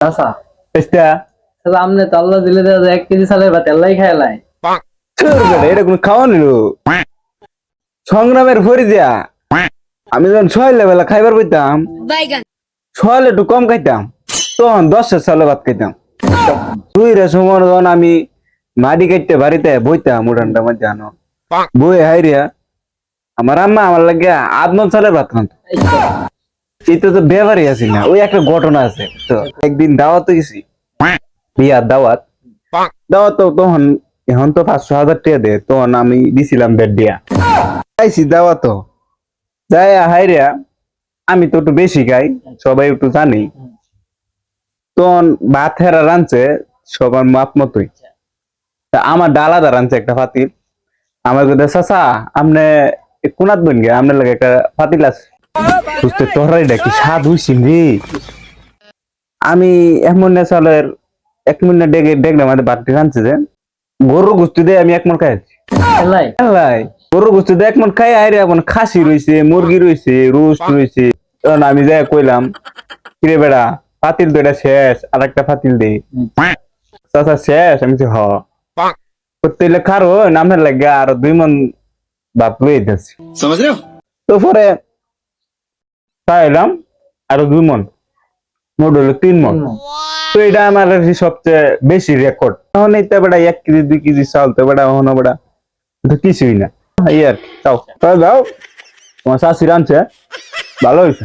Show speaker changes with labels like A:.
A: আচ্ছা
B: এটা
A: তাহলে আমনে তো আল্লাহ দিলে দেওয়া যায় 1 কেজি চালের ভাত আল্লাহ খাইলাই।
B: এটা কোন খাওয়া নিল সংগ্রামের ফরি দিয়া আমি যখন 6 লেভেলে খাইবার বইতাম 6 একটু কম খাইতাম তখন 10 সালে ভাত খাইতাম। তুই রে সময় যখন আমি মাটি কাটতে বাড়িতে বইতাম উঠানটার মধ্যে আনো বই হাইরিয়া আমার আম্মা আমার লাগে 8 9 সালের ভাত খান্ত। এটা তো ব্যবহারই আছি না। ওই একটা ঘটনা আছে তো একদিন দাওয়াত গেছি বিয়ার দাওয়াত দাওয়াত তো তখন এখন তো 500,000 টাকা দে তখন আমি দিছিলাম 1.5 খাইছি দাওয়াত যাই হাইরিয়া আমি তো একটু বেশি খাই সবাই একটু জানি তখন ভাত হেরা রাঁধছে সবার মাপ মতোই তা আমার ডালাদা রাঁধছে একটা পাতিল আমার কথা চাচা আপনি কোনাত বন গে আপনার লাগে একটা পাতিল আছে বুঝতে তরকারিটা কি স্বাদ হইছিল রে। আমি এমন চালের 1 মিনিট ডেকে দেখলাম আমাদের বাড়তি রাঁধছে যে গরুর গোস্তি দিয়ে আমি 1 মণ খাইছি।
A: আল্লাহ
B: গরুর গোস্তি দিয়ে 1 মণ খাই আইরে এখন খাসি রয়েছে মুরগি রয়েছে রোস্ট রয়েছে তখন আমি যাই কইলাম কিরে বেড়া পাতিল তো এটা শেষ আর একটা পাতিল দে চাচা শেষ আমি হ করতে খারো নামের লাগে আর 2 মণ ভাত লয়ে যাচ্ছি তো পরে খাইলাম আরো 2 মণ মোট হলো 3 মণ। তো এটা আমার সবচেয়ে বেশি রেকর্ড তখন এইটা বেটা 1 কেজি 2 কেজি চাল তো বেটা হনো বেটা তো কিছুই না ইয়ার তাও তাও দাও তোমার শাশি রাঁধছে ভালো হয়েছে।